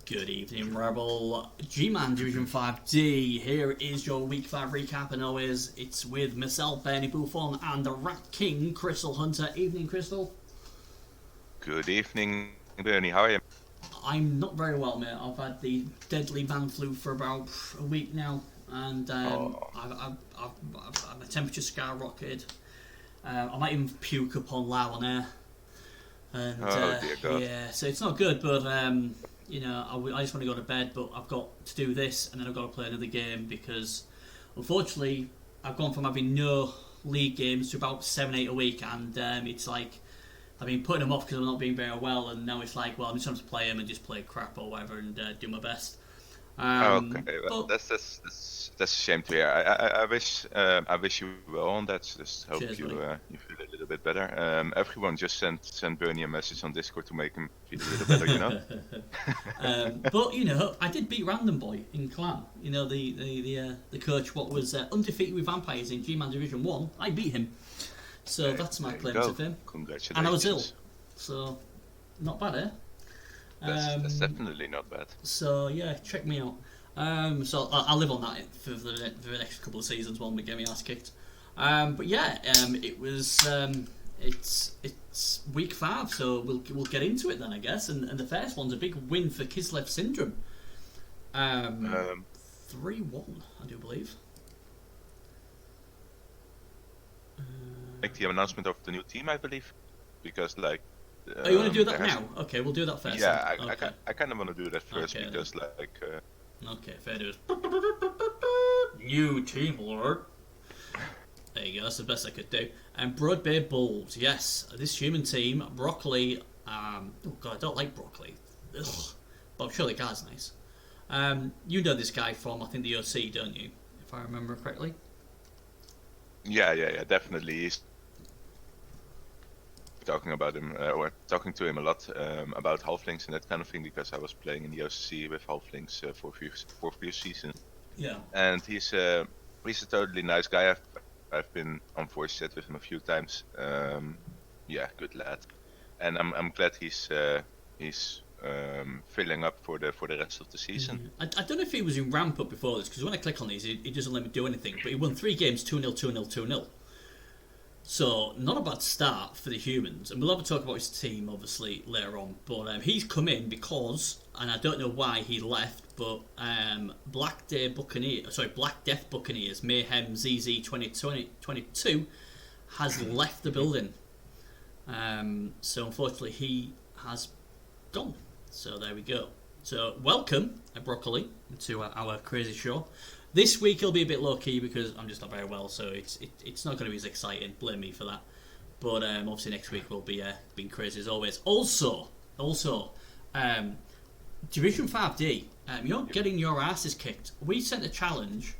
Good evening, Rebel. Gman Division 5D. Here is your Week 5 recap, and always it's with myself, Bernie Buffon, and the Rat King, Crystal Hunter. Evening, Crystal. Good evening, Bernie. How are you? I'm not very well, mate. I've had the deadly man flu for about a week now, and my temperature skyrocketed. I might even puke upon loud on air. And, dear God. Yeah, so it's not good, but you know, I just want to go to bed, but I've got to do this, and then I've got to play another game because, unfortunately, I've gone from having no league games to about 7-8 a week, and it's like I've been putting them off because I'm not being very well, and now it's like, well, I'm just going to play them and just play crap or whatever and do my best. Okay, well, that's a shame to hear. I wish you well on that. Just hope Cheers, you feel a little bit better. Everyone just sent Bernie a message on Discord to make him feel a little better, you know. But you know, I did beat Random Boy in Clan. You know, the coach what was undefeated with vampires in Gman Division 1. I beat him, so that's my claim to fame. Congratulations. And I was ill, so not bad, eh? That's definitely not bad. So yeah, check me out. So I'll live on that for the next couple of seasons while we get my ass kicked. But yeah, it was it's week 5, so we'll get into it then, I guess. And the first one's a big win for Kislev Syndrome. 3-1, I do believe. Make the announcement of the new team, I believe, because like. Oh, you want to do that now? Okay, we'll do that first. Yeah, okay. I kind of want to do that first Okay, because then. like. Okay, fair dues. New team lord. There you go. That's the best I could do. And Broadbeard Bulls. Yes, this human team. Broccoli. Oh god, I don't like broccoli. Ugh. But I'm sure the guy's nice. You know this guy from I think the OC, don't you? If I remember correctly. Yeah, definitely. He's talking about him, or talking to him a lot about halflings and that kind of thing, because I was playing in the OCC with halflings for a few seasons. Yeah. And he's a totally nice guy. I've been on voice chat with him a few times. Yeah, good lad. And I'm glad he's filling up for the rest of the season. I don't know if he was in ramp up before this, because when I click on these, it doesn't let me do anything. But he won 3 games, 2-0, 2-0, 2-0. So, not a bad start for the humans. And we'll have a talk about his team, obviously, later on. But he's come in because, and I don't know why he left, but Black Death Buccaneers, Mayhem ZZ 2022, has left the building. So, unfortunately, he has gone. So, there we go. So, welcome, Broccoli, to our crazy show. This week it'll be a bit low key because I'm just not very well, so it's not going to be as exciting. Blame me for that. But obviously next week will be being crazy as always. Also, Division 5D, you're getting your asses kicked. We sent a challenge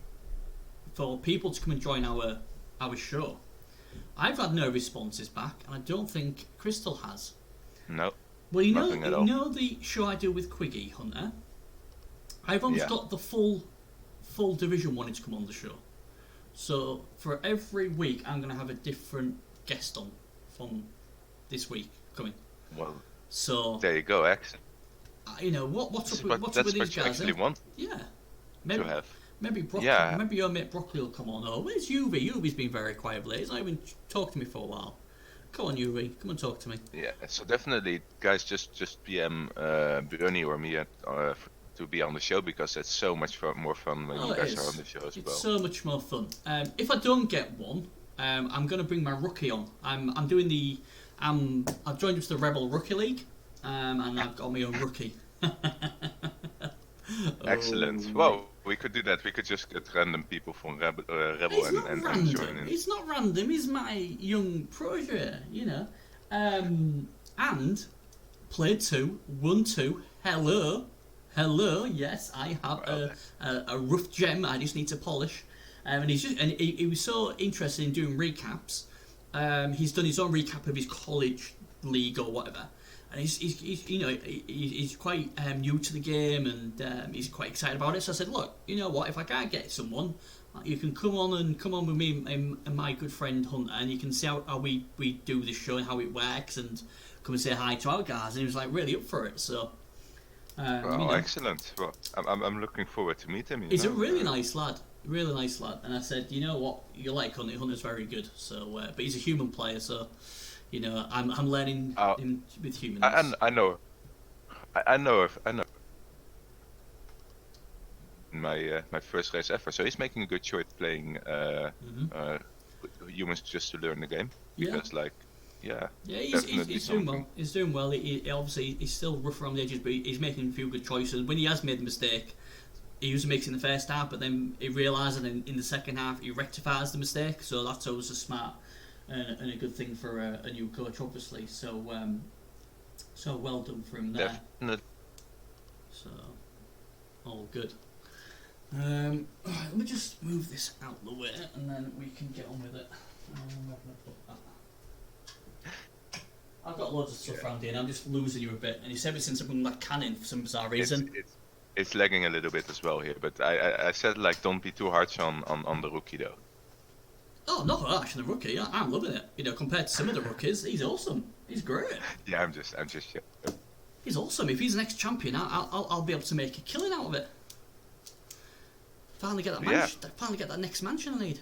for people to come and join our show. I've had no responses back, and I don't think Crystal has. No. Well, you nothing at all. know the show I do with Quiggy Hunter. I've almost got the full division wanting to come on the show. So for every week I'm going to have a different guest on from this week coming. Well, so there you go, excellent. You know what's up with these guys? You actually want yeah, maybe to have. Maybe Broccoli. Yeah. Maybe your mate Broccoli will come on. Oh, where's Uvi? Uvi's been very quiet lately. He's not even talked to me for a while. Come on, Uvi, come and talk to me. Yeah, so definitely, guys, just PM Bernie or me to be on the show, because it's so mumuch more fun when you guys are on the show as well. It's so much more fun. If I don't get one, I'm going to bring my rookie on. I've joined with the ReBBL Rookie League, and I've got my own rookie. Excellent. Well, we could do that. We could just get random people from ReBBL and join in. It's not random. He's my young protege, you know. And played 2, won 2. Hello, yes, I have a rough gem I just need to polish. And he was so interested in doing recaps. He's done his own recap of his college league or whatever. And he's quite new to the game, and he's quite excited about it. So I said, look, you know what, if I can't get someone, you can come on with me and my good friend Hunter, and you can see how we do this show and how it works, and come and say hi to our guys. And he was like really up for it. So Oh, excellent. Well, I'm looking forward to meet him. He's a really nice lad. Really nice lad. And I said, you know what? You like Hunter. Hunter's very good. So, but he's a human player, so I'm learning him with humans. I know. I know. My first race ever. So he's making a good choice playing humans just to learn the game. Because he's doing well. He's doing well. He obviously he's still rough around the edges, but he's making a few good choices. When he has made the mistake, he usually makes it in the first half, but then he realises, and in the second half he rectifies the mistake. So that's always a smart and a good thing for a new coach, obviously. So well done for him there. Definitely. So all good. Let me just move this out the way, and then we can get on with it. Where can I put that? I've got loads of stuff around here, and I'm just losing you a bit. And it's ever since I've been like canning for some bizarre reason. It's lagging a little bit as well here, but I said like don't be too harsh on the rookie though. Oh, not harsh on the rookie. I'm loving it. Compared to some of the rookies, he's awesome. He's great. Yeah, I'm just. He's awesome. If he's the next champion, I'll be able to make a killing out of it. Finally get that mansion. Finally get that next mansion I need.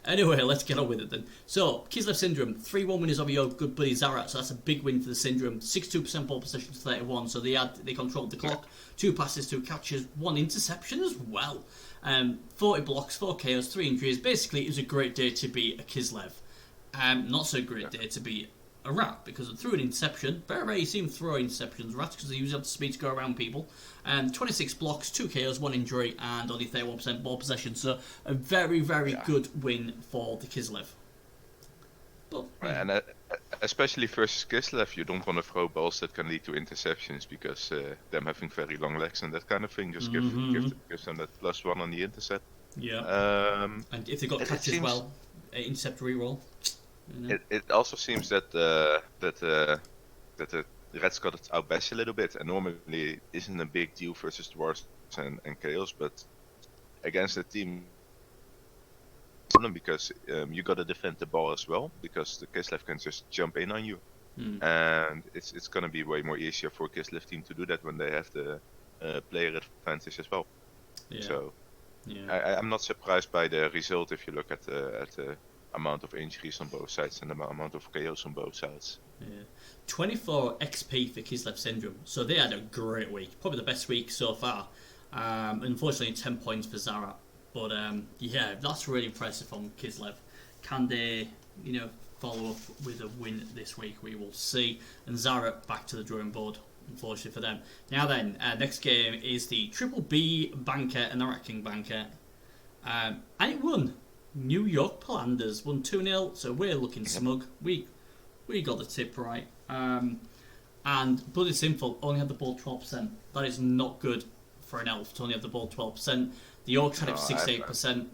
Anyway, let's get on with it then. So, Kislev Syndrome, 3-1 winners over your good buddy Zarat, so that's a big win for the Syndrome. 62% ball possession to 31, so they controlled the clock. 2 passes, 2 catches, 1 interception as well. 40 blocks, 4 KOs, 3 injuries. Basically, it was a great day to be a Kislev. Not so great day to be a Rat, because through an interception, very rare you see him throw interceptions, Rats, because they usually have the speed to go around people. 26 blocks, 2 KOs, 1 injury, and only 31% ball possession. So a very, very good win for the Kislev. But, and especially versus Kislev, you don't want to throw balls that can lead to interceptions, because them having very long legs and that kind of thing just gives them that +1 on the intercept. Yeah. And if they got catch as well, intercept reroll. It also seems that the Reds got it outbashed a little bit, and normally it isn't a big deal versus Dwarves and Chaos, but against the team, problem because you got to defend the ball as well, because the Kislev can just jump in on you, and it's gonna be way more easier for Kislev team to do that when they have the player advantage as well. Yeah. So I'm not surprised by the result if you look at the amount of injuries on both sides and the amount of chaos on both sides. 24 XP for Kislev Syndrome, so they had a great week, probably the best week so far. Unfortunately 10 points for Zarat, but that's really impressive from Kislev. Can they follow up with a win this week? We will see. And Zarat back to the drawing board, unfortunately for them. Now then, next game is the Triple B Banker and the Rat King Banker, and it won. New York Palanders won 2-0, so we're looking smug. We got the tip right. And Bloody Sinful only had the ball 12%. That is not good for an elf to only have the ball 12%. The Orcs had it 68%.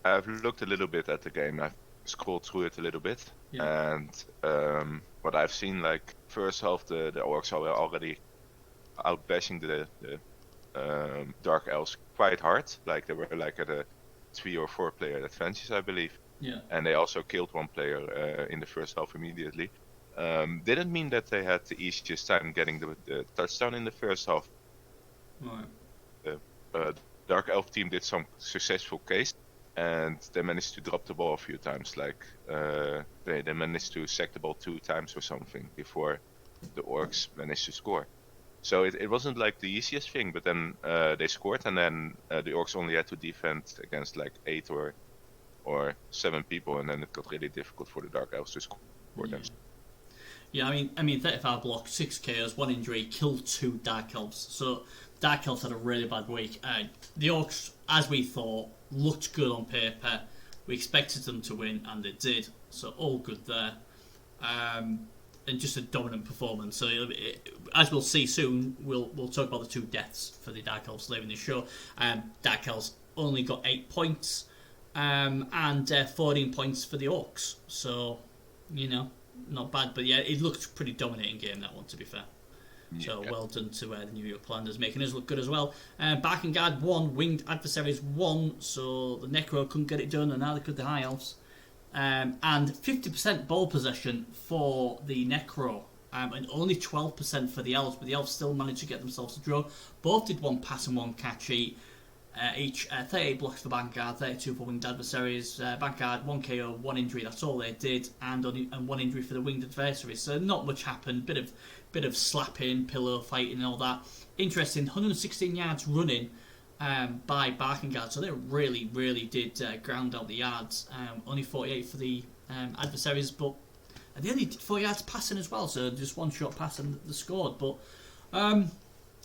I've looked a little bit at the game. I've scrolled through it a little bit, and what I've seen, like first half, the Orcs are already outbashing the Dark Elves quite hard. Like they were like at a 3 or 4 player advantage, I believe. Yeah. And they also killed 1 player in the first half immediately. Didn't mean that they had the easiest time getting the touchdown in the first half. Right. The Dark Elf team did some successful case, and they managed to drop the ball a few times. Like they managed to sack the ball 2 times or something before the Orcs managed to score. So it wasn't like the easiest thing, but then they scored, and then the Orcs only had to defend against like 8 or 7 people, and then it got really difficult for the Dark Elves to score them. Yeah, I mean, 35 blocks, 6 KOs, 1 injury, killed 2 Dark Elves. So Dark Elves had a really bad week. The Orcs, as we thought, looked good on paper. We expected them to win, and they did. So all good there. And just a dominant performance. So as we'll see soon, we'll talk about the 2 deaths for the Dark Elves later in the show. Dark Elves only got 8 points, and 14 points for the Orcs. So, not bad. But yeah, it looked pretty dominating game, that one, to be fair. So well done to the New York Palanders, making us look good as well. Barkengard won, Winged Adversaries won, so the Necro couldn't get it done, and neither could the High Elves. And 50% ball possession for the Necro. and only 12% for the Elves, but the Elves still managed to get themselves a draw. Both did one pass and one catch each. 38 blocks for Vanguard, 32 for winged adversaries. Vanguard, 1 KO, 1 injury, that's all they did, and 1 injury for the winged adversaries. So not much happened, bit of slapping, pillow fighting and all that. Interesting, 116 yards running by Barkingard, so they really did ground out the yards. Only 48 for the adversaries, but they only did 4 yards passing as well, so just one shot pass and they scored. But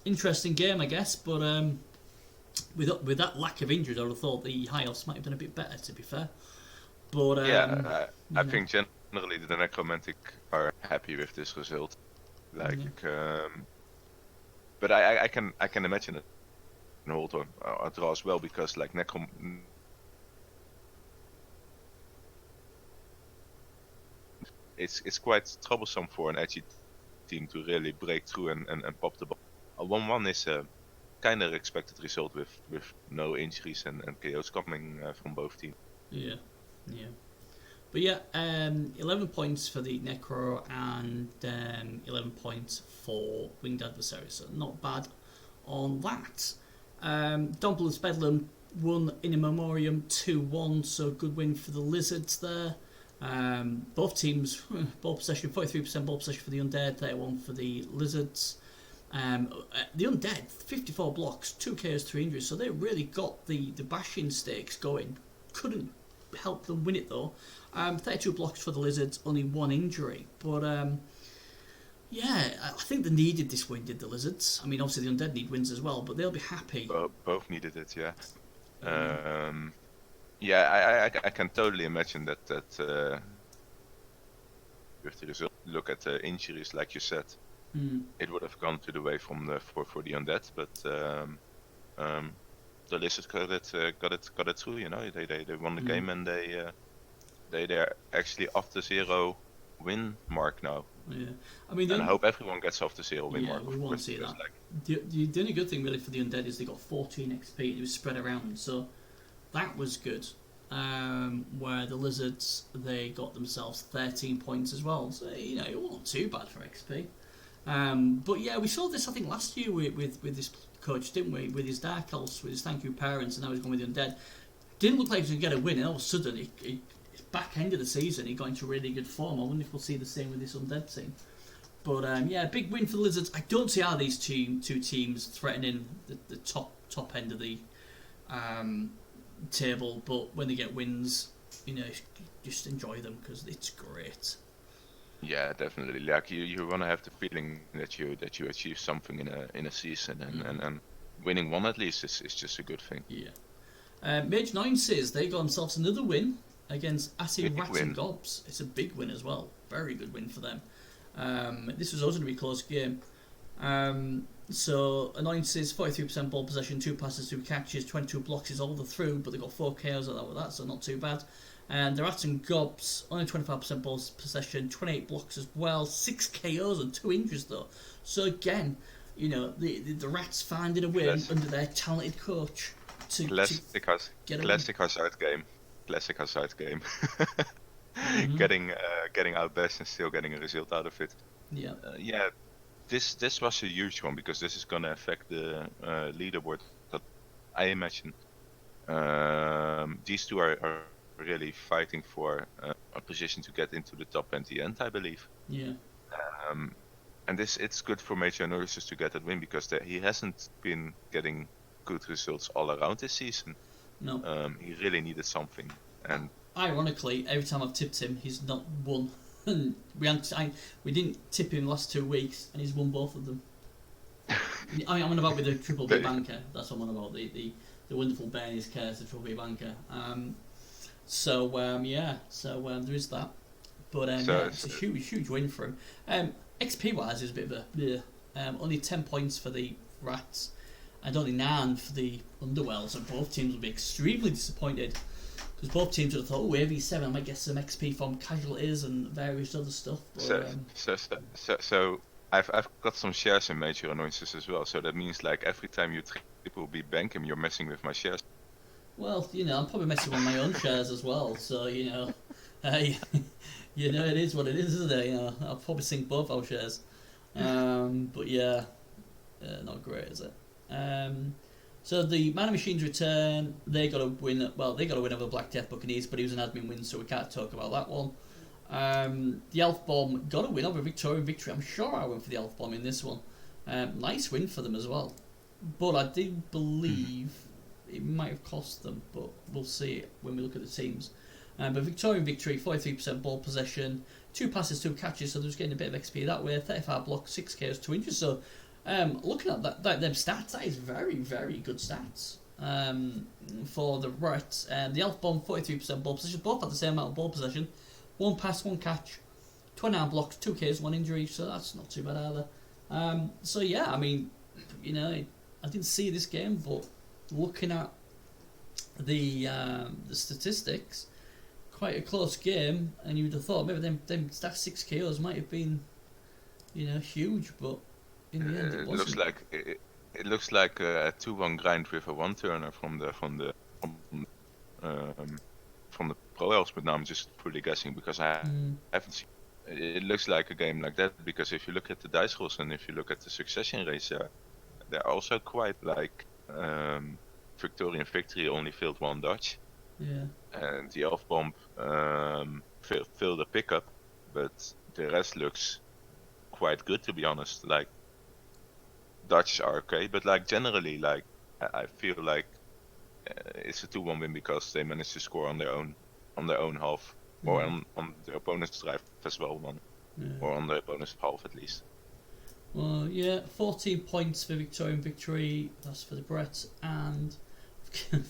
interesting game, I guess, but with that lack of injuries, I would have thought the High Elves might have done a bit better, to be fair. But I think generally the Necromantic are happy with this result. Like, but I can imagine it and hold on a draw as well, because like it's quite troublesome for an edgy team to really break through and pop the ball. A 1-1 is a kind of expected result with no injuries and KOs coming from both teams. Yeah. But yeah, 11 points for the Necro and 11 points for Winged Adversaries, so not bad on that. Domple and Bedlam won in a memoriam 2-1, so good win for the Lizards there. Both teams, ball possession, 43% ball possession for the Undead, 31 for the Lizards. The Undead, 54 blocks, 2 KOs, 3 injuries, so they really got the bashing stakes going. Couldn't help them win it though. 32 blocks for the Lizards, only 1 injury, but yeah, I think they needed this win, did the Lizards? I mean, obviously the Undead need wins as well, but they'll be happy. Both needed it, yeah. Yeah, I can totally imagine that with the result, look at the injuries, like you said, it would have gone to the way from for the Undead, but the Lizards got it through. You know, they won the game, and they're actually off the 0 win mark now. Yeah, I mean, and I hope everyone gets off the 0 win mark. We won't see that. Like, the only good thing really for the Undead is they got 14 XP. It was spread around, so that was good. Where the Lizards, they got themselves 13 points as well. So you know, it wasn't too bad for XP. But yeah, we saw this I think last year with this coach, didn't we? With his Dark Elves, with his Thank You Parents, and now he's going with the Undead. Didn't look like he was going to get a win, and all of a sudden, back end of the season, he got into really good form. I wonder if we'll see the same with this Undead team. But yeah, big win for the Lizards. I don't see how these two teams threatening the top end of the table, but when they get wins, you know, just enjoy them because it's great. Yeah, definitely. Like you want to have the feeling that you achieve something in a season, and winning one at least is just a good thing. Yeah. Mage 9 says they got themselves another win against Acid Rats and Gobs. It's a big win as well. Very good win for them. This was also going to be a close game. So Annoyances, 43% ball possession, 2 passes, 2 catches, 22 blocks is all the through, but they got 4 KOs out of that, so not too bad. And the Rats and Gobs, only 25% ball possession, 28 blocks as well, 6 KOs and 2 injuries though. So again, you know, the Rats finding a way under their talented coach to get a classic Hazard game. Classic Hazard game. Getting out best and still getting a result out of it. Yeah. Yeah. This was a huge one because this is going to affect the leaderboard. That I imagine these two are really fighting for a position to get into the top at the end, I believe. Yeah. And it's good for Major Nurses to get that win because he hasn't been getting good results all around this season. No. He really needed something. And ironically, every time I've tipped him, he's not won. We didn't tip him the last 2 weeks, and he's won both of them. I mean, I'm on about with the Triple B banker. That's what I'm on about. The wonderful Bernie's Cares, the Triple B banker. Yeah. There is that. But yeah, it's a huge win for him. XP wise, is a bit of a only 10 points for the Rats, and only 9 for the Underwells. So both teams will be extremely disappointed. Because both teams would have thought, AV7, I might get some XP from casualties and various other stuff. But, so I've got some shares in Major Annoyances as well. So that means like every time you triple B bank him, you're messing with my shares. Well, you know, I'm probably messing with my own shares as well. So you know, You know, it is what it is, isn't it? You know, I'll probably sink both our shares. But yeah, not great, is it? So the Man of Machines return, they got a win. Well, they got a win over the Black Death Buccaneers, but he was an admin win, so we can't talk about that one. The Elf Bomb got a win over Victorian Victory. I'm sure I went for the Elf Bomb in this one. Nice win for them as well. But I do believe it might have cost them, but we'll see when we look at the teams. But Victorian Victory, 43% ball possession, 2 passes, 2 catches, so they're just getting a bit of XP that way. 35 blocks, 6 KOs, 2 inches. So looking at them stats, that is very, very good stats for the Rats. The Elf Bomb, 43% ball possession, both had the same amount of ball possession. 1 pass, 1 catch, 29 blocks, 2 KOs, 1 injury, so that's not too bad either. So yeah, I mean, you know, I didn't see this game, but looking at the statistics, quite a close game, and you would have thought maybe that 6 KOs might have been, you know, huge, but in the end it wasn't. It looks like a 2-1 grind with a 1-turner from the Pro Elves, but now I'm just fully guessing because I haven't seen. It looks like a game like that because if you look at the dice rolls and if you look at the succession rates, they're also quite like Victorian Victory only failed 1 dodge. Yeah. And the Elf Bomb failed a pickup, but the rest looks quite good, to be honest. Like, dodges are okay, but like generally, like I feel like it's a 2-1 win because they managed to score on their own half, or on the opponent's drive as well, or on the opponent's half at least. Well, yeah, 14 points for Victorian Victory, that's for the Brett, and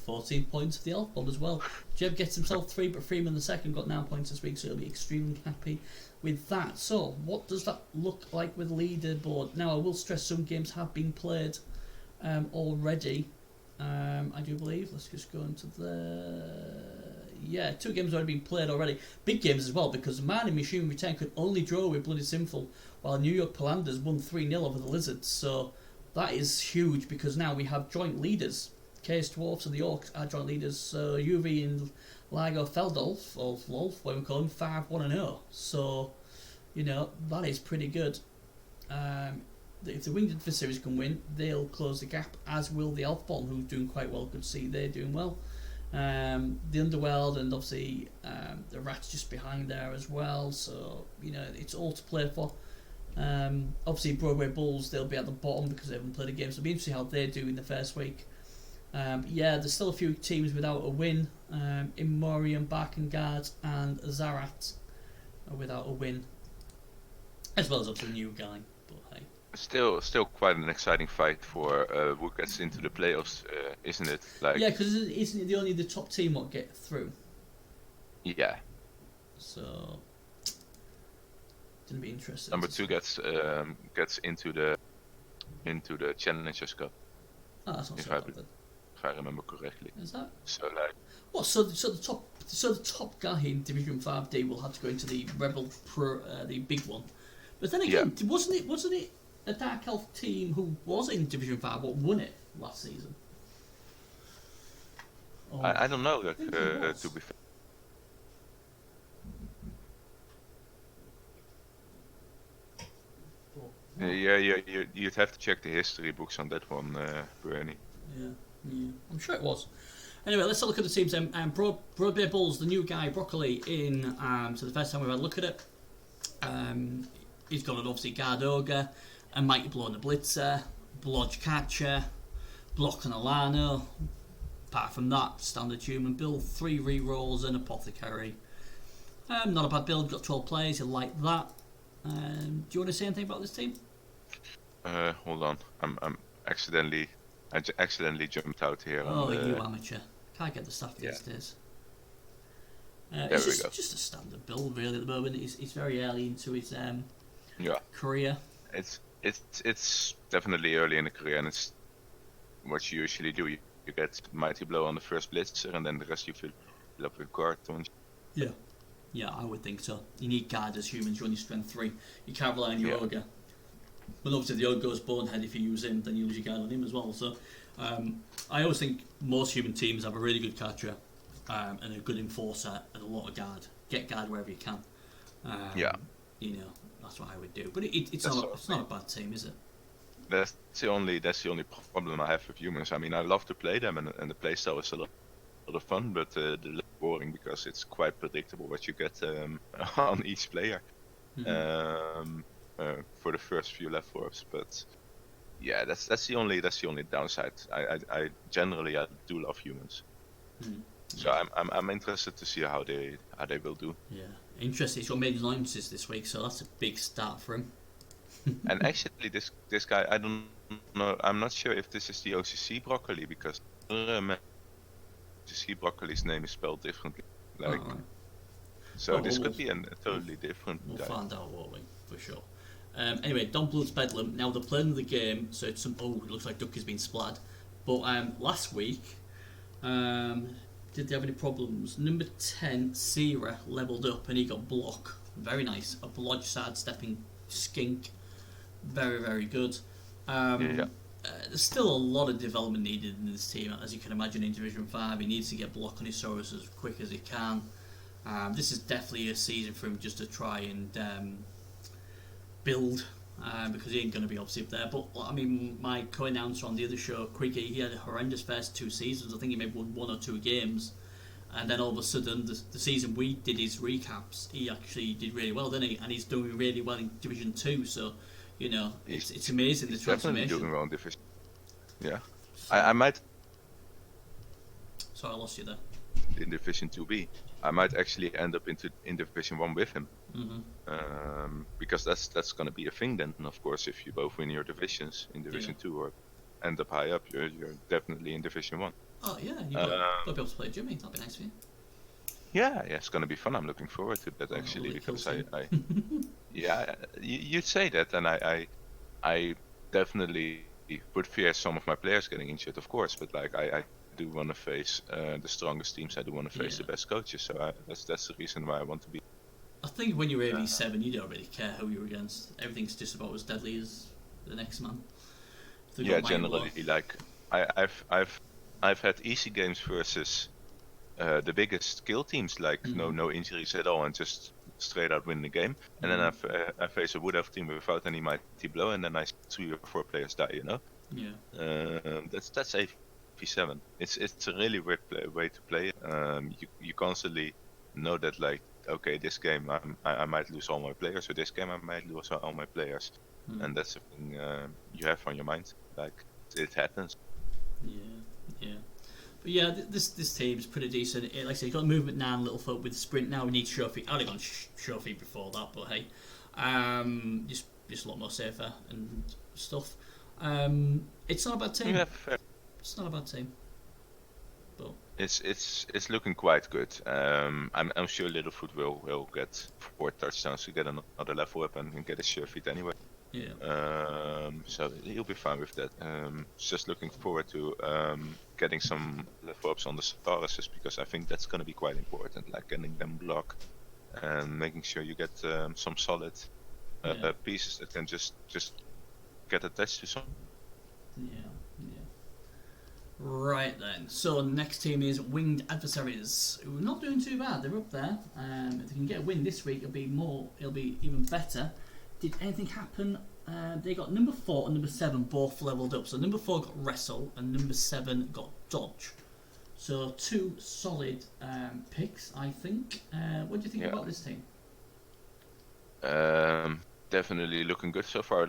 14 points for the Elf Bomb as well. Jeb gets himself 3, but Freeman the second got 9 points this week, so he'll be extremely happy with that. So, what does that look like with leaderboard? Now, I will stress some games have been played already, I do believe. Let's just go into yeah, 2 games have already been played already. Big games as well, because Man in Machine Return could only draw with Bloody Sinful, while New York Palanders won 3-0 over the Lizards. So that is huge, because now we have joint leaders. Case Dwarfs and the Orcs are joint leaders. So UV and Lago Feldolf, or Wolf, what we call him, 5-1-0. So, you know, that is pretty good. If the Winged Adversaries can win, they'll close the gap, as will the Elf Bomb, who's doing quite well. Good to see they're doing well. The Underworld and obviously the Rats just behind there as well, so you know it's all to play for. Obviously Broadway Bulls, they'll be at the bottom because they haven't played a game, so it'll be interesting how they do in the first week. Yeah, there's still a few teams without a win. Immorium, Barkengard and Zarat are without a win, as well as obviously a new guy, but hey. Still quite an exciting fight for who gets into the playoffs, isn't it? Like, yeah, because isn't it only the top team what get through? Yeah. So, it's gonna be interesting. Number 2 gets into the Challengers Cup. Oh, that's not so bad then. If I remember correctly. Is that? So like. What? So the top guy in Division 5D will have to go into the Rebel Pro, the big one. But then again, wasn't it a Dark Elf team who was in Division 5 what won it last season? I don't know, like, to be fair. You'd have to check the history books on that one, Bernie. Yeah, I'm sure it was. Anyway, let's have a look at the teams. Broadway Bulls, the new guy, Broccoli, in. So the first time we've had a look at it. He's got an obviously Guard Ogre, a Mighty Blow and a Blitzer, Blodge Catcher, Block and Alano. Apart from that, standard human build, 3 rerolls and Apothecary. Not a bad build, got 12 players, you like that. Do you want to say anything about this team? Hold on, I accidentally jumped out here. Oh, you amateur. Can't get the stuff these days. It's just a standard build really at the moment. He's very early into his career. It's definitely early in the career, and it's what you usually do. You get Mighty Blow on the first Blitzer, and then the rest you fill up with guard. Yeah, I would think so. You need guard as humans. You're only strength 3. You can't rely on your ogre. But obviously, the ogre goes bonehead if you use him, then you lose your guard on him as well. So, I always think most human teams have a really good catcher and a good enforcer and a lot of guard. Get guard wherever you can. Yeah, You know, that's what I would do. But that's sort it's of not a bad team, is it? that's the only problem I have with humans. I mean, I love to play them, and the playstyle is a lot of fun, but a little boring because it's quite predictable what you get on each player Hmm. um, for the first few level ups. But yeah, that's the only downside. I generally I do love humans, Hmm. so Yeah. I'm interested to see how they will do. Yeah. Interesting. He's got made alliances this week, so that's a big start for him. And actually, this guy, I don't know. I'm not sure if this is the OCC broccoli because OCC broccoli's name is spelled differently. All Like, right. so Well, this could be a we'll, totally different we'll guy. find out, won't we? For sure. Anyway, Don Blood's Bedlam. Now they're playing the game, so it's some. Oh, it looks like Ducky's been splattered. But last week, um, did they have any problems? Number 10, Sierra, levelled up and he got block. Very nice. A blodge side stepping skink. Very, very good. Yeah, There's still a lot of development needed in this team, as you can imagine. In Division 5, he needs to get block on his Saurus as quick as he can. This is definitely a season for him just to try and build, because he ain't going to be obviously up there. But I mean, my co-announcer on the other show, Creaky, he had a horrendous first 2 seasons. I think he maybe won 1 or 2 games, and then all of a sudden, the season we did his recaps, he actually did really well, didn't he? And he's doing really well in Division 2. So, you know, it's amazing the he's definitely transformation. doing well in division. Yeah, So, I might sorry, I lost you there. in Division 2B. I might actually end up in Division 1 with him. Because that's going to be a thing then, of course, if you both win your divisions in Division 2 or end up high up, you're definitely in Division 1. Oh yeah, you'll be able to play Jimmy. That'd be nice for you. Yeah, it's going to be fun. I'm looking forward to that actually Holy because kill I yeah, you'd say that, and I definitely would fear some of my players getting injured, of course, but like I do want to face the strongest teams. I do want to face the best coaches, so that's the reason why I want to be. I think when you're AV7, you don't really care who you're against. Everything's just about as deadly as the next man. Yeah, generally, like I've had easy games versus the biggest skill teams, like no injuries at all, and just straight out win the game. And then I face a Wood Elf team without any mighty blow, and then I see 3 or 4 players die. You know. Yeah. That's AV7. It's a really weird way to play. You constantly know that, like, okay, this game I might lose all my players, or this game I might lose all my players, and that's something you have on your mind. Like, it happens. Yeah. But yeah, this team's pretty decent. Like I said, you got movement now and Littlefoot with sprint now. We need Trophy. I'd have gone Trophy before that, but hey, just a lot more safer and stuff. It's not a bad team. It's not a bad team. But it's looking quite good. I'm sure Littlefoot will get 4 touchdowns to get another level up and get his sure feet anyway. Yeah. So he'll be fine with that. Just looking forward to getting some level ups on the Sauruses, because I think that's going to be quite important, like getting them block and making sure you get some solid pieces that can just get attached to some. Yeah. Right then. So next team is Winged Adversaries, who are not doing too bad. They're up there. If they can get a win this week, it'll be even better. Did anything happen? They got number 4 and number 7 both leveled up. So number 4 got Wrestle and number 7 got Dodge. So 2 solid picks, I think. What do you think about this team? Definitely looking good so far.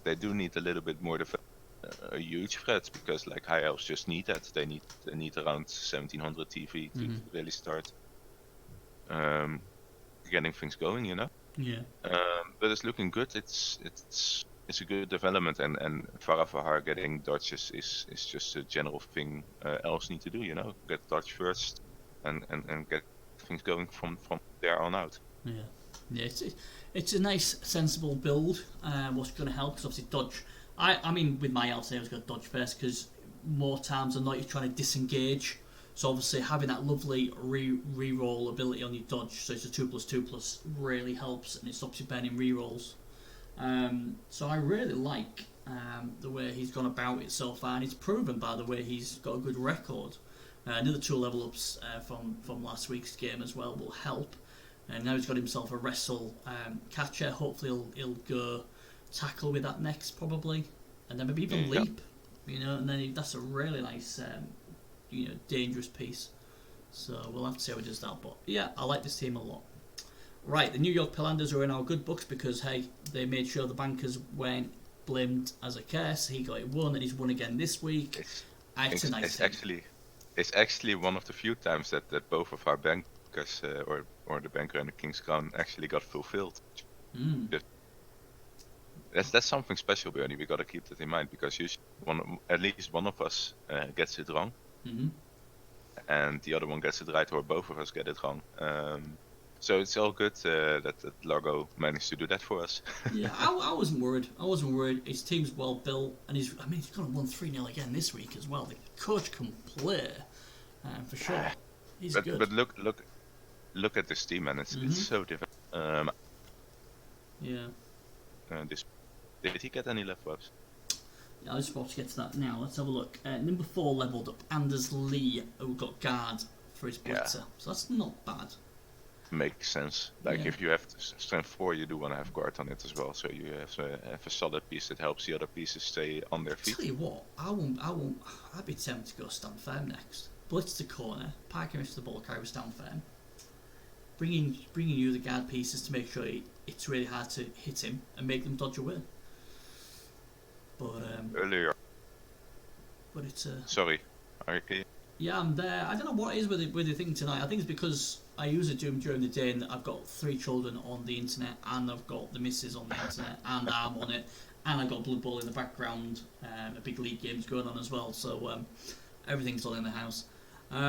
They do need a little bit more a huge threat, because like high elves just need that. They need around 1700 TV to really start getting things going, you know. Yeah. But it's looking good. It's a good development, and Farafahar getting dodges is just a general thing elves need to do, you know. Get dodge first and get things going from there on out. Yeah, it's a nice, sensible build. What's going to help? Because obviously dodge. I mean, with my elves, I was going to dodge first, because more times than not you're trying to disengage. So obviously having that lovely re-roll ability on your dodge, so it's a 2+2+, really helps, and it stops you burning re-rolls. So I really like the way he's gone about it so far, and it's proven by the way he's got a good record. Another 2 level ups from last week's game as well will help. And now he's got himself a wrestle catcher. Hopefully he'll go tackle with that next probably, and then maybe even leap. And then that's a really nice, dangerous piece. So we'll have to see how he does that. But yeah, I like this team a lot. Right, the New York Pillanders are in our good books because hey, they made sure the bankers weren't blamed as a curse. He got it won, and he's won again this week. It's actually one of the few times that both of our bankers or the banker and the King's Crown actually got fulfilled. That's something special, Bernie. We got to keep that in mind because usually at least one of us gets it wrong, and the other one gets it right, or both of us get it wrong. So it's all good that Largo managed to do that for us. Yeah, I wasn't worried. His team's well built, and he's going to win 3-0 again this week as well. The coach can play, for sure. He's good. But look at this team, man. It's so different. Did he get any level ups? Yeah, I was about to get to that now. Let's have a look. Number 4 leveled up Anders Lee, who got guard for his blitzer. So that's not bad. Makes sense. If you have strength 4, you do want to have guard on it as well. So you have a solid piece that helps the other pieces stay on their feet. Tell you what, I'd be tempted to go stand firm next. Blitz to corner, parking into the ball carrier, stand firm. Bringing you the guard pieces to make sure it's really hard to hit him and make them dodge away. But earlier. But it's Sorry. Okay. Yeah, I'm there. I don't know what it is with the thing tonight. I think it's because I use it during the day, and I've got 3 children on the internet, and I've got the missus on the internet, and I'm on it, and I've got Blood Bowl in the background. A big league game's going on as well, so everything's all in the house. What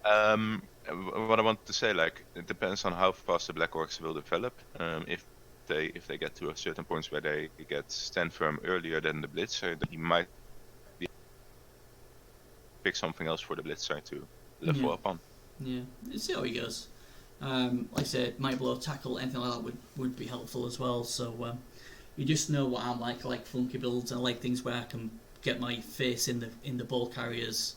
I want to say, it depends on how fast the Black Orcs will develop. If they get to a certain point where they get stand firm earlier than the Blitzer, then he might pick something else for the Blitzer to level up on. Yeah, let's see how he goes. Like I said, might blow, tackle, anything like that would be helpful as well. So you just know what I'm like. I like funky builds. I like things where I can get my face in the ball carriers,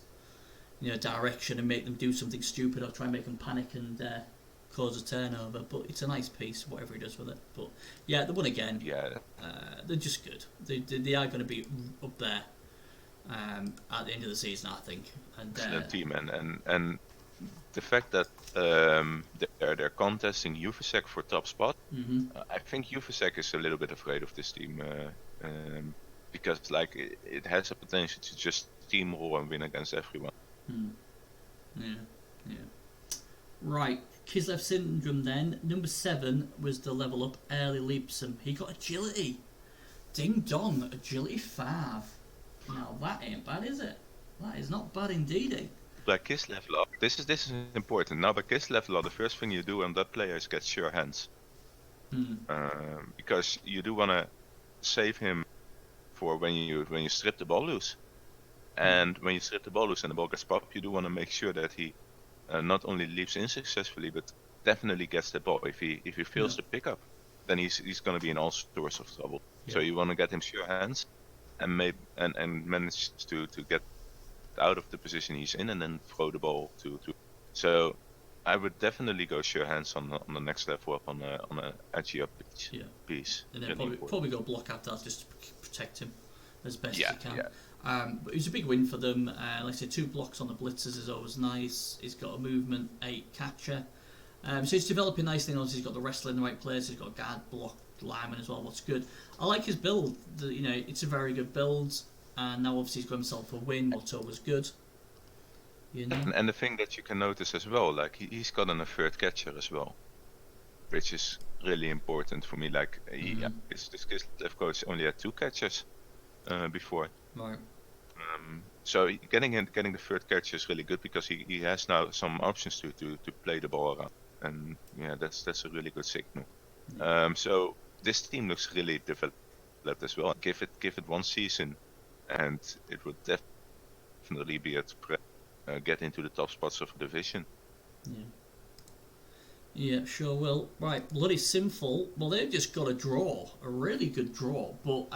direction, and make them do something stupid, or try and make them panic and cause a turnover. But it's a nice piece, whatever he does with it. But yeah, they won again. Yeah, they're just good. They are going to be up there at the end of the season, I think. And excellent team, and the fact that they're contesting Uvasek for top spot, I think Uvasek is a little bit afraid of this team because it has a potential to just steamroll and win against everyone. Yeah. Right, Kislev Syndrome then. Number 7 was the level up Early Leapsome. He got agility. Ding dong, agility 5. Now that ain't bad, is it? That is not bad indeed. By Kiss level up, this is important. Now by Kiss level up, the first thing you do on that player is get sure hands. Because you do want to save him for when you strip the ball loose. And when you strip the ball loose and the ball gets popped, you do want to make sure that he not only leaps in successfully, but definitely gets the ball. If he fails to pick up, then he's going to be in all sorts of trouble. So you want to get him sure hands, and manage to get out of the position he's in, and then throw the ball to. So I would definitely go sure hands on the next level up on a edgy up piece. And then probably go block out that just to protect him as best as you can. But it was a big win for them. Like I said, 2 blocks on the blitzers is always nice. He's got a movement 8 catcher. So he's developing nicely. He's got the wrestling in the right place. He's got guard, block, lineman as well. What's good. I like his build. It's a very good build. And now obviously he's got himself a win. Motto was good. And the thing that you can notice as well, he's gotten a 3rd catcher as well, which is really important for me. This Kislev coach only had 2 catchers before. Right. So getting the 3rd catcher is really good because he has now some options to play the ball around, and that's a really good signal. So this team looks really developed as well. Give it 1 season, and it would definitely be able to get into the top spots of the division. Yeah, sure will. Right, Bloody Sinful. Well, they've just got a really good draw. But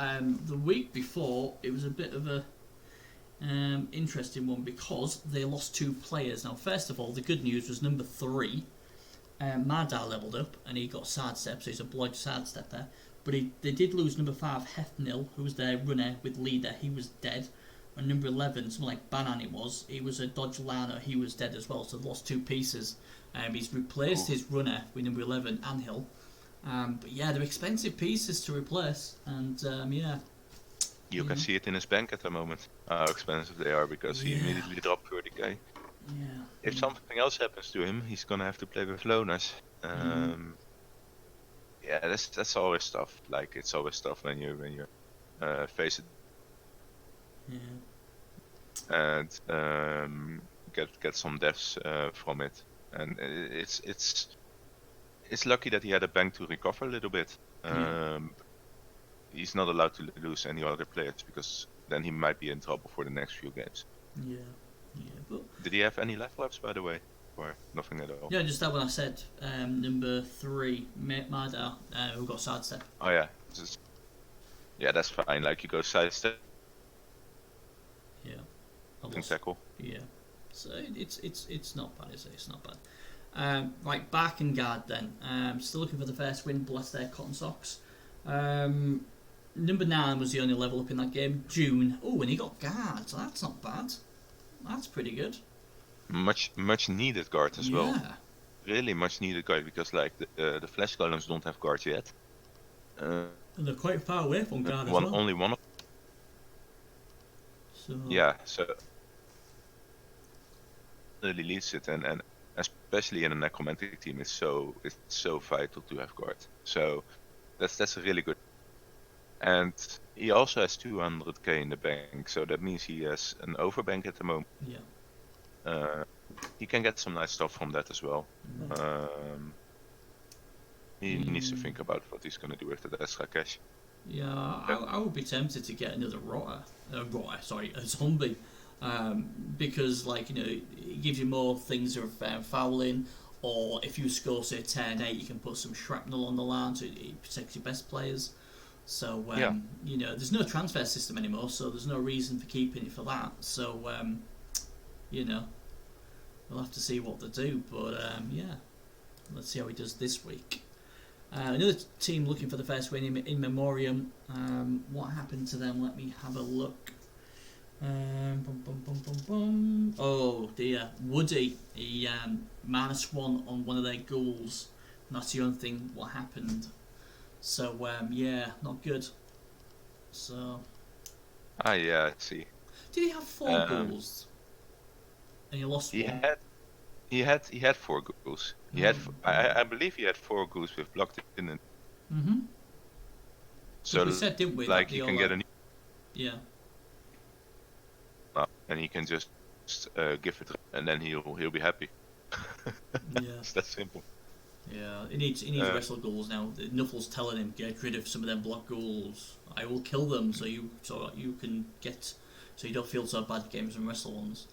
the week before, it was a bit of a Interesting one because they lost 2 players. Now, first of all, the good news was number 3. Mardar levelled up and he got sidestep, so he's a blodge sidestep there. But they did lose number 5, Hefnil, who was their runner with leader. He was dead. And number 11, someone like Banan he was a dodge liner. He was dead as well, so they lost 2 pieces. He's replaced his runner with number 11, Anhil. But yeah, they're expensive pieces to replace. And yeah. You can see it in his bank at the moment, how expensive they are, because he immediately dropped 30k. Yeah. If something else happens to him, he's gonna have to play with loners. Yeah, that's always tough. Like, it's always tough when you face it and get some deaths from it. And it's lucky that he had a bank to recover a little bit. He's not allowed to lose any other players, because then he might be in trouble for the next few games. Yeah, but did he have any level ups, by the way, or nothing at all? Yeah, just that one I said. Number 3, Mardar, who got sidestep. Oh yeah, yeah, that's fine. Like, you go sidestep. Yeah. Tackle. Yeah. So it's not bad, is it? It's not bad. Right, back and guard then. Still looking for the first win. Bless their cotton socks. Number 9 was the only level up in that game. June. Oh, and he got guard, so that's not bad. That's pretty good. Much needed guard as well. Really much needed guard, because like the flash columns don't have guard yet. And they're quite far away from guard as well. Only one. So. Yeah, so really leads it, and especially in a necromantic team, it's so vital to have guard. So that's really good. And he also has 200k in the bank, so that means he has an overbank at the moment. Yeah. He can get some nice stuff from that as well. He needs to think about what he's going to do with that extra cash. Yeah, I would be tempted to get another a zombie, because, like, it gives you more things of fouling, or if you score, say, turn 8, you can put some shrapnel on the line, so it protects your best players. So, there's no transfer system anymore, so there's no reason for keeping it for that. So, we'll have to see what they do, but let's see how he does this week. Another team looking for the first win in Memoriam. What happened to them? Let me have a look. Oh dear, Woody. He -1 on one of their goals. And that's the only thing what happened. So not good. So. Yeah, I see. Did he have 4 goals? And he lost 1. He had 4 goals. He had, I believe, he had 4 goals with blocked in it. So we said, didn't we? Like, he can get a new. Yeah. And he can just give it, and then he'll be happy. Yeah. It's that simple. Yeah, he needs wrestle goals now. Nuffle's telling him, get rid of some of them block goals. I will kill them, so you can get, so you don't feel so bad games and wrestle ones.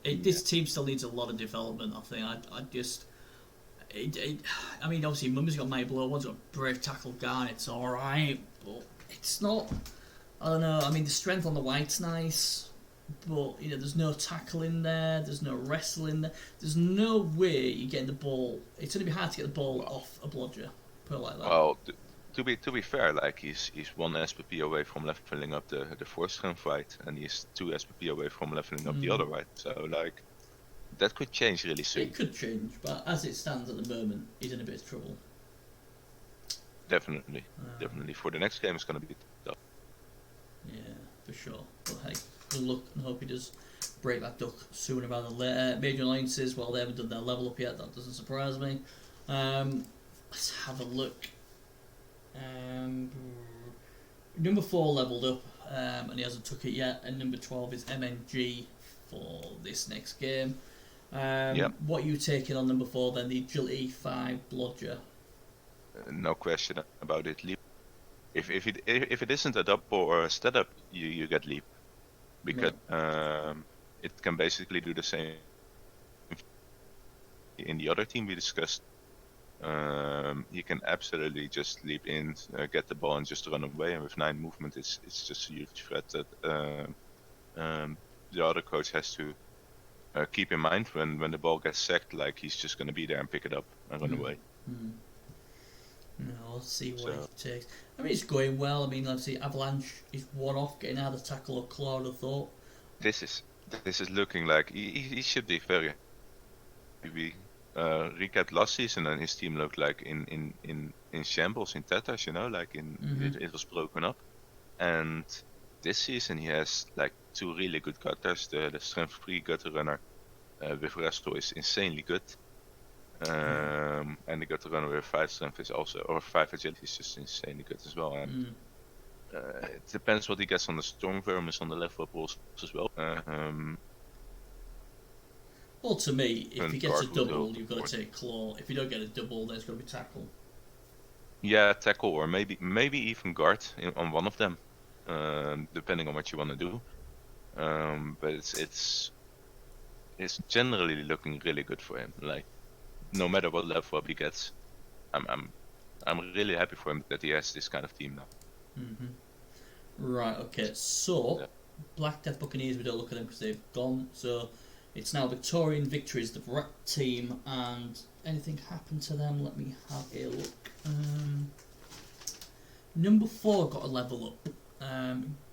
This team still needs a lot of development. I think. I mean, obviously, Mum's got Mighty Blow, one's got Brave Tackle Guard. It's all right, but it's not. I don't know. I mean, the strength on the white's nice, but there's no tackle in there. There's no wrestling there. There's no way you're getting the ball. It's going to be hard to get the ball off a blodger. Put it like that. Well, to be fair, like, he's 1 SPP away from leveling up the 4 strength right, and he's 2 SPP away from leveling up the other right. So, like, that could change really soon. It could change, but as it stands at the moment, he's in a bit of trouble. Definitely. For the next game, it's going to be tough. Yeah, for sure. But hey, good luck, and hope he does break that duck sooner rather than later. Major Alliances, well, they haven't done their level up yet. That doesn't surprise me. Let's have a look. Number 4 leveled up, and he hasn't took it yet. And number 12 is MNG for this next game. What are you taking on number 4 then? The Agility 5 Blodger. No question about it. Leap. If it isn't a double or a stat up, you get leap, because it can basically do the same. In the other team we discussed, you can absolutely just leap in, get the ball, and just run away. And with 9 movement, it's just a huge threat that the other coach has to keep in mind when the ball gets sacked, like he's just going to be there and pick it up and run away. No, we'll see what So- it takes. I mean, it's going well. I mean, let's see, Avalanche is one off getting out of tackle or claw, I'd have thought. This is looking like he should be very happy. We recapped last season and his team looked like in shambles, in tatters, you know, like it was broken up. And this season he has like 2 really good gutters. The strength 3 gutter runner with Resto is insanely good. And the gutter runner with 5 strength is also, or 5 agility is just insanely good as well. And it depends what he gets on the storm vermis on the level up rules as well. Well, to me, if And he gets a guard will double, do, you've got of to take claw. If you don't get a double, there's got to be tackle. Yeah, tackle or maybe even guard on one of them, depending on what you want to do. But it's generally looking really good for him. Like no matter what level up he gets, I'm really happy for him that he has this kind of team now. Right. Okay. So, Yeah. Black Death Buccaneers. We don't look at them because they've gone. So, it's now Victorian Victories, the red team, and anything happened to them? Let me have a look. Number 4 got a level up.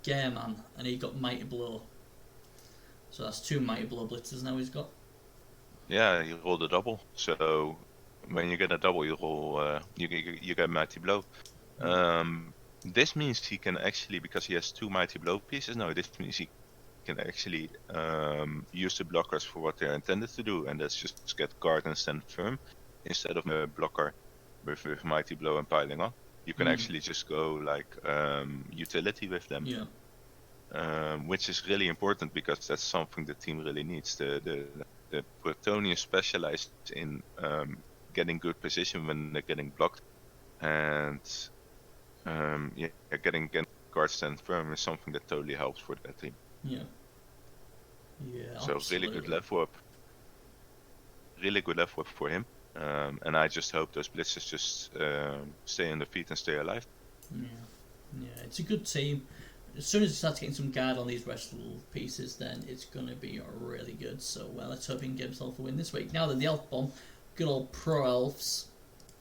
Gman, and he got Mighty Blow. So that's 2 Mighty Blow blitzers now he's got. Yeah, you rolled a double. So when you get a double, you roll you get mighty blow. This means he can actually, because he has 2 mighty blow pieces now. This means he can actually use the blockers for what they're intended to do, and that's just get guard and stand firm instead of a blocker with mighty blow and piling on. You can actually just go like utility with them. Yeah. Which is really important because that's something the team really needs. The Bretonians specialize in getting good position when they're getting blocked, and getting guard stand firm is something that totally helps for that team. Yeah. Yeah. So absolutely. really good level up for him. And I just hope those blitzers just stay on their feet and stay alive. Yeah, it's a good team. As soon as he starts getting some guard on these wrestle pieces, then it's going to be really good. So, well, let's hope he can get himself a win this week. Now then, the Elf Bomb, good old Pro Elves.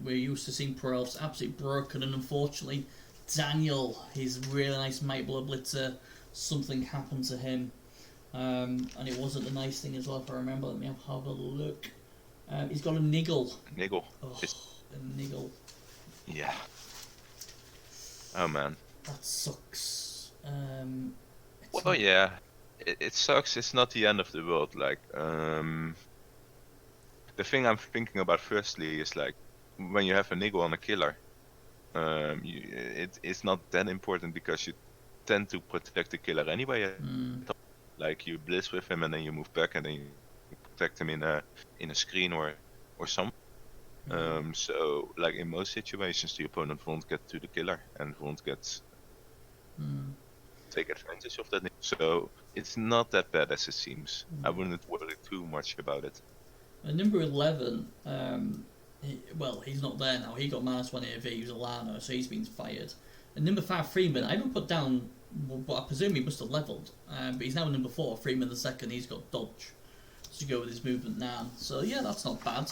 We're used to seeing Pro Elves absolutely broken, and unfortunately, Daniel, his really nice Might Blow Blitzer, something happened to him. And it wasn't a nice thing as well, if I remember. Let me have a look. He's got a niggle. Niggle. Oh, a niggle. Yeah. Oh man. That sucks. Well, yeah, it sucks. It's not the end of the world. Like, the thing I'm thinking about firstly is like, when you have a niggle on a killer, it's not that important because you tend to protect the killer anyway. Like you blitz with him and then you move back and then you protect him in a screen or something. So like in most situations, the opponent won't get to the killer and won't get take advantage of that. So it's not that bad as it seems. I wouldn't worry too much about it. And number 11, he's not there now. He got -1 AV. He was a Lano, so he's been fired. And number 5, Freeman. I haven't put down, but I presume he must have levelled. But he's now number 4, Freeman the second. He's got dodge to go with his movement now. So yeah, that's not bad.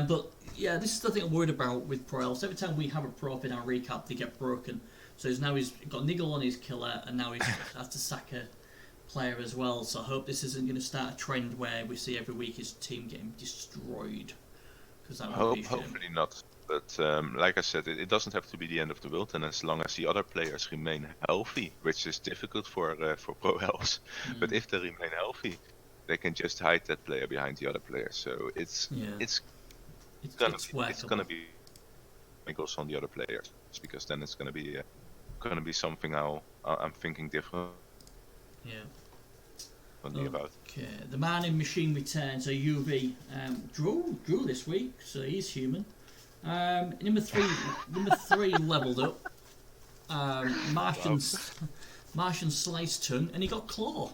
But yeah, this is the thing I'm worried about with Pro Elves. Every time we have a pro in our recap, they get broken. So he's got niggle on his killer, and now he's has to sack a player as well. So I hope this isn't going to start a trend where we see every week his team getting destroyed. Because that would be a shame. Hopefully not. But like I said, it doesn't have to be the end of the world, and as long as the other players remain healthy, which is difficult for Pro Elves, but if they remain healthy, they can just hide that player behind the other player. So it's gonna be niggles on the other players, because then it's gonna be something I'm thinking different. Yeah. About. Okay, the man in machine returns. So UV drew this week, so he's human. Number three leveled up. Martian sliced tongue, and he got claw.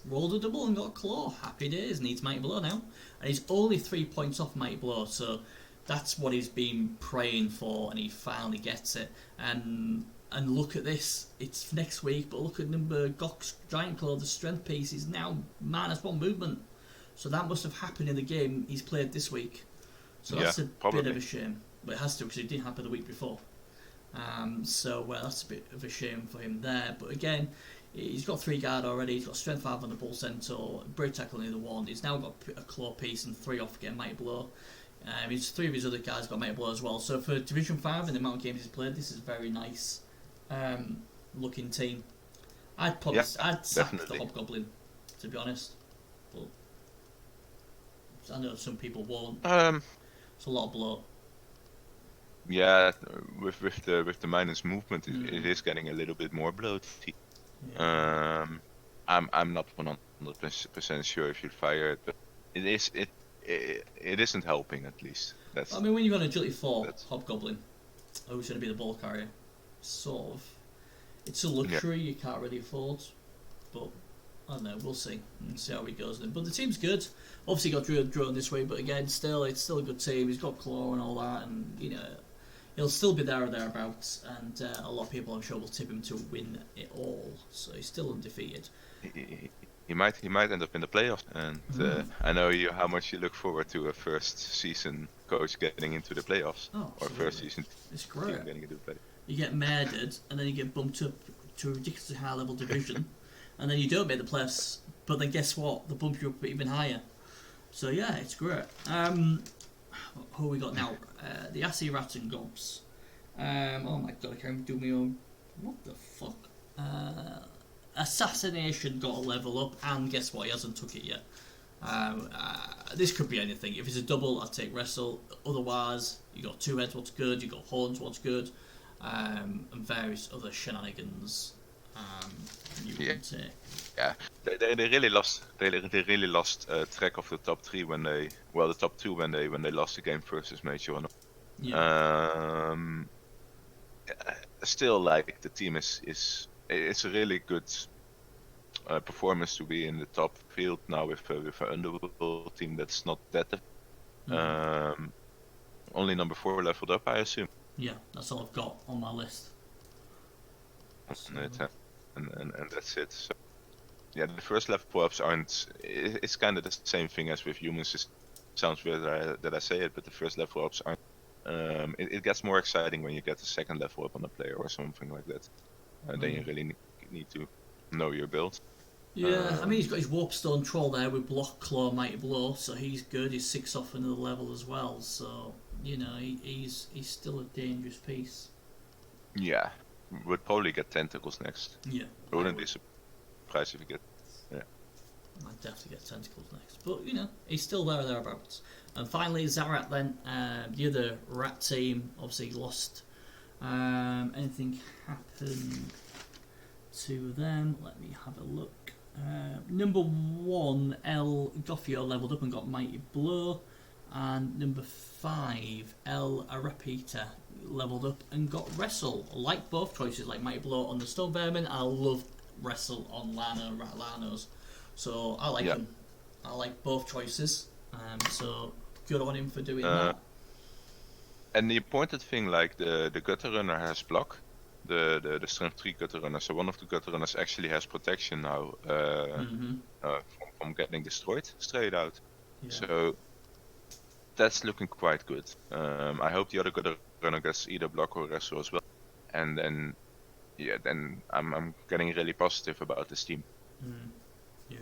Rolled a double and got claw. Happy days. Needs Mighty Blow now, and he's only 3 points off Mighty Blow. So that's what he's been praying for, and he finally gets it. And And look at this. It's next week, but look at number Gok's Giant Claw. The strength piece is now -1 movement. So that must have happened in the game he's played this week. So that's probably. bit of a shame. But it has to, because it didn't happen the week before. So that's a bit of a shame for him there. But again, he's got 3 guard already. He's got strength 5 on the Bull Centaur, break tackle on the other one. He's now got a claw piece and 3 off again, Mighty Blow. His 3 of his other guys got Mighty Blow as well. So for Division 5 and the amount of games he's played, this is a very nice looking team. I'd sack the Hobgoblin, to be honest. But I know some people won't. It's a lot of blow. Yeah, with the minus movement, it is getting a little bit more bloaty. Yeah. I'm not 100% sure if you'd fire it, but it isn't helping at least. I mean, when you've got an agility 4 Hobgoblin, who's going to be the ball carrier, sort of, it's a luxury you can't really afford. But I don't know, we'll see and see how he goes then. But the team's good. Obviously got Drone this way, but again, it's still a good team. He's got Claw and all that, and he'll still be there or thereabouts. And a lot of people, I'm sure, will tip him to win it all. So he's still undefeated. He might end up in the playoffs, and I know how much you look forward to a first season coach getting into the playoffs, or first season team getting into the playoffs. You get murdered, and then you get bumped up to a ridiculously high level division, and then you don't make the playoffs. But then guess what? They bump you up even higher. So yeah, it's great. Who we got now? The Assy Rats and Gobs. Oh my god, I can't do my own. What the fuck? Assassination got a level up, and guess what? He hasn't took it yet. This could be anything. If it's a double, I'd take Wrestle. Otherwise, you got 2 heads, what's good? You got horns, what's good? And various other shenanigans. You can take. Yeah, they really lost. They really lost track of the top 3 the top 2 when they lost the game versus Major. Yeah. Still, like, the team it's a really good performance to be in the top field now with an underworld team that's not that. Only number 4 leveled up, I assume. Yeah, that's all I've got on my list. So. And that's it. So, yeah, the first level ups aren't. It's kind of the same thing as with humans. It sounds weird that I say it, but the first level ups aren't. It gets more exciting when you get the second level up on a player or something like that. Then you really need to know your build. Yeah, I mean, he's got his Warpstone Troll there with Block, Claw, Mighty Blow, so he's good. He's 6 off another level as well, so he's still a dangerous piece. Yeah, would probably get Tentacles next. Yeah, I wouldn't be surprised if you get. Yeah, I'd definitely get Tentacles next, but he's still there or thereabouts. And finally, Zarat then, the other rat team, obviously lost. Anything happened to them? Let me have a look. Number 1, El Goffio leveled up and got Mighty Blow, and number 5, El Arapita leveled up and got Wrestle. I like both choices, like Mighty Blow on the Stone Vermin. I love Wrestle on Ratlanos, so I like them. I like both choices. So good on him for doing that. And the important thing, like the Gutter Runner has block. The strength 3 gutter runner, so one of the gutter runners actually has protection now from getting destroyed straight out. Yeah. So that's looking quite good. I hope the other gutter runner gets either block or wrestle as well, and then I'm getting really positive about this team. Yeah,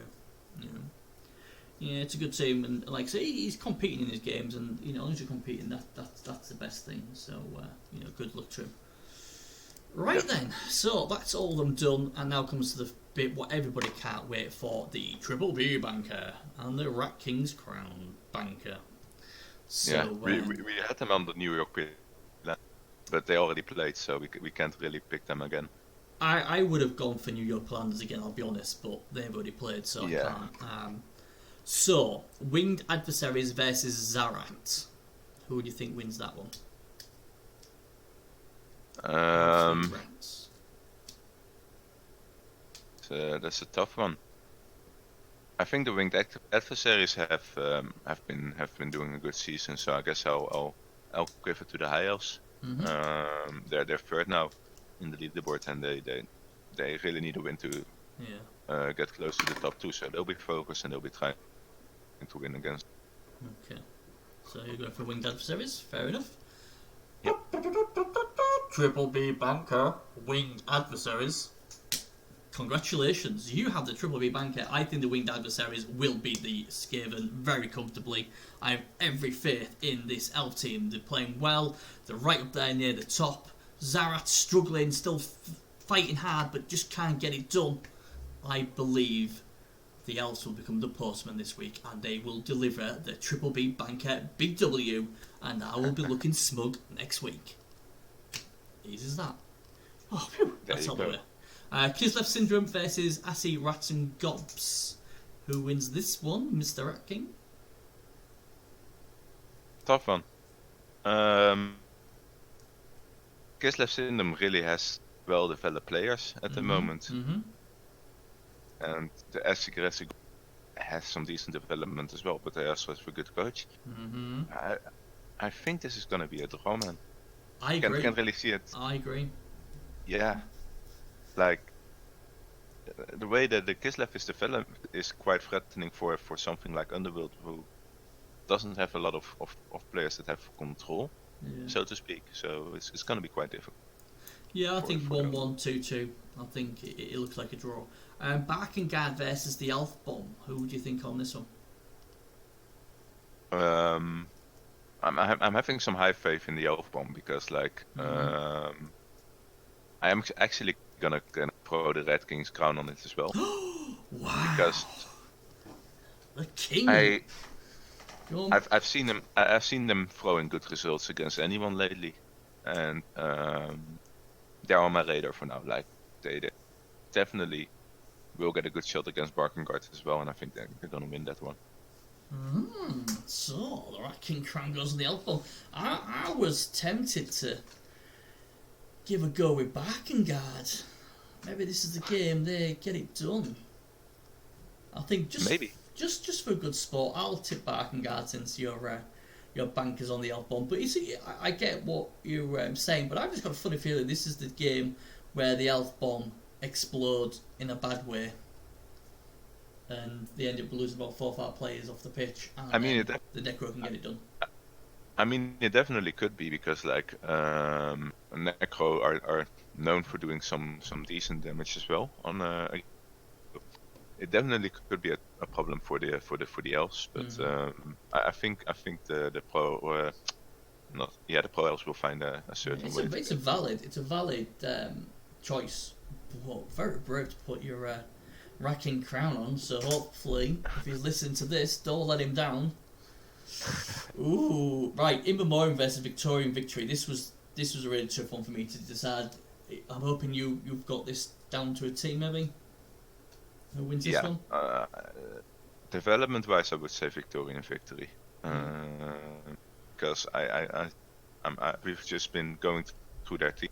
it's a good team, and like I say, he's competing in his games, and as long as you're competing, that's the best thing. So good luck to him. Right then, so that's all of them done, and now comes to the bit what everybody can't wait for, the Triple B banker and the Rat King's Crown banker. So, we had them on the New York pit, but they already played, so we can't really pick them again. I would have gone for New York Planders again, I'll be honest, but they've already played, so I can't. So, Winged Adversaries versus Zarat. Who do you think wins that one? That's a tough one. I think the Winged Adversaries have been doing a good season, so I guess I'll give it to the High Elves. They're third now. in the leaderboard, and they really need a win to get close to the top 2. So they'll be focused and they'll be trying to win against. Okay. So you're going for winged adversaries. Fair enough. Yep. Triple B banker, winged adversaries. Congratulations, you have the Triple B banker. I think the winged adversaries will beat the Skaven very comfortably. I have every faith in this elf team. They're playing well. They're right up there near the top. Zarat struggling, still fighting hard, but just can't get it done. I believe the elves will become the postman this week, and they will deliver the Triple B banker Big W, and I will be looking smug next week. Easy as that. Oh, phew, that's all the way. Kislev Syndrome versus Assy Rats and Gobs. Who wins this one, Mr. Rat King? Tough one. Kislev Syndrome really has well-developed players at the moment. And the Assy Rats has some decent development as well, but they also have a good coach. I think this is going to be a draw, man. I agree. Can't really see it. I agree. Yeah. Like, the way that the Kislev is developed is quite threatening for something like Underworld, who doesn't have a lot of players that have control, so to speak. So it's going to be quite difficult. Yeah, I think 1-1, 2-2. I think it looks like a draw. Barkengard versus the Elf Bomb. Who do you think on this one? I'm having some high faith in the Elf Bomb because, like, I am actually gonna throw the Red King's crown on it as well. Wow! Because the king. I've seen them throwing good results against anyone lately, and they're on my radar for now. Like, they definitely will get a good shot against Barkengard as well, and I think they're gonna win that one. So the Rat King crown goes on the Elf Bomb. I was tempted to give a go with Barkengard. Maybe this is the game they get it done. I think just for a good sport, I'll tip Barkengard since your banker's on the Elf Bomb. But you see, I get what you're saying, but I've just got a funny feeling this is the game where the Elf Bomb explodes in a bad way, and they end up losing about 4 or 5 players off the pitch. And I mean, the Necro can get it done. I mean, it definitely could be because, like, Necro are known for doing some decent damage as well. It definitely could be a problem for the elves, but I think the pro the pro elves will find a certain way. It's a valid choice. But very brave to put your Racking crown on. So hopefully, if he's listening to this, don't let him down. Ooh, right. In Memoriam versus Victorian Victory. This was a really tough one for me to decide. I'm hoping you've got this down to a team, maybe. Who wins this one? Development-wise, I would say Victorian Victory, because we've just been going through their team,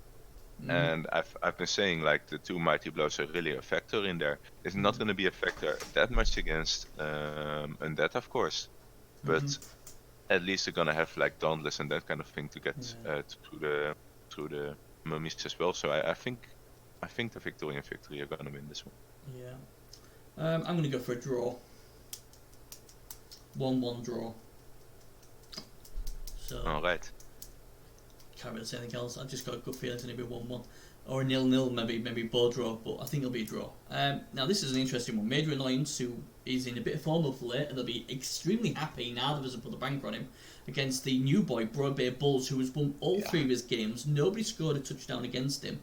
and I've been saying, like, the 2 mighty blows are really a factor in there. It's not going to be a factor that much against Undead, of course, but at least they're going to have, like, Dauntless and that kind of thing to get through the mummies as well. So I think the Victorian Victory are going to win this one. Yeah. I'm going to go for a draw. 1-1 draw. So. Alright. Can't really say anything else. I've just got a good feeling it's going to be 1-1. Or a 0-0, maybe bow draw, but I think it'll be a draw. Now, this is an interesting one. Major Annoyance, who is in a bit of form of late, and they'll be extremely happy now that has put the bank on him, against the new boy, Broad Bay Bulls, who has won all 3 of his games. Nobody scored a touchdown against him.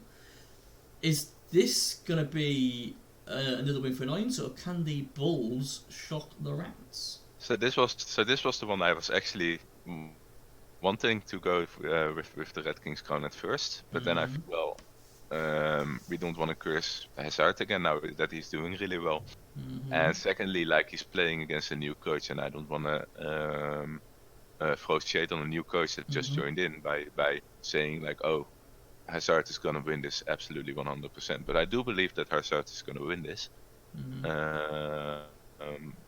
Is this going to be another win for Annoyance, or can the Bulls shock the Rats? So this was the one I was actually wanting to go with the Red King's crown at first, but then I thought, we don't want to curse Hazard again now that he's doing really well. And secondly, like, he's playing against a new coach, and I don't want to throw shade on a new coach that just joined in by saying, like, oh, Hazard is going to win this absolutely 100%. But I do believe that Hazard is going to win this,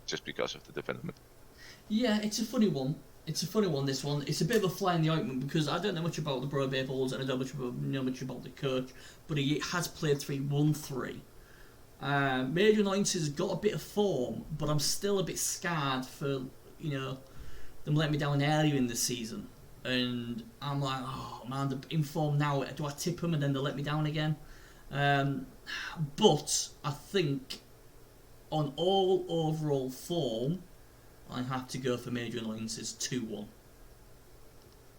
just because of the development. Yeah, it's a funny one. It's a funny one, this one. It's a bit of a fly in the ointment because I don't know much about the ReBBL and I don't know much about the coach, but he has played 3, won 3. Major Annoyances has got a bit of form, but I'm still a bit scared for, them letting me down earlier in the season. And I'm like, oh man, they're in form now. Do I tip them and then they let me down again? But I think on all overall form, I have to go for Major Annoyances 2-1.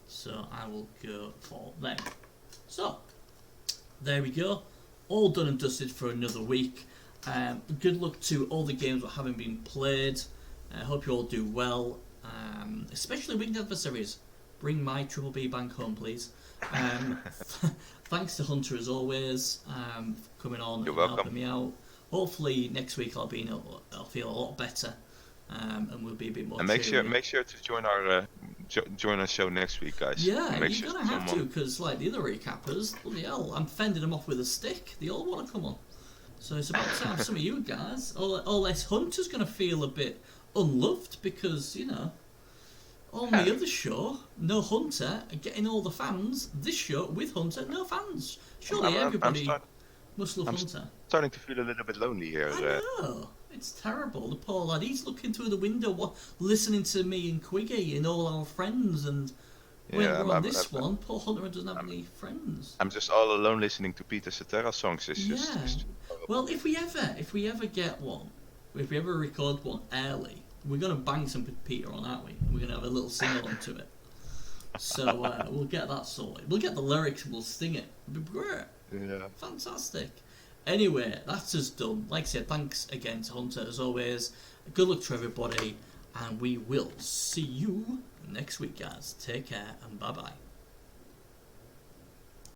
So I will go for them. So, there we go. All done and dusted for another week. Good luck to all the games that haven't been played. I hope you all do well. Especially winged adversaries. Bring my Triple B bank home, please. Thanks to Hunter as always for coming on and helping me out. Hopefully next week I'll feel a lot better. And we'll be a bit more. And make sure to join our show next week, guys. Yeah, you're gonna have to, because like the other recappers, bloody hell, I'm fending them off with a stick. They all want to come on, so it's about time some of you guys, unless Hunter's gonna feel a bit unloved because on the other show, no Hunter, getting all the fans. This show with Hunter, no fans. Surely everybody must love Hunter. Starting to feel a little bit lonely here. I know. It's terrible. The poor lad. He's looking through the window, listening to me and Quiggy and all our friends. And when we're on this one, poor Hunter doesn't have any friends. I'm just all alone listening to Peter Cetera songs. Well, if we ever get one, if we ever record one early, we're gonna bang some Peter on, aren't we? We're gonna have a little sing-along to it. So we'll get that sorted. We'll get the lyrics and we'll sing it. It'll be great. Yeah. Fantastic. Anyway, that's us done. Like I said, thanks again to Hunter as always. Good luck to everybody, and we will see you next week, guys. Take care and bye bye.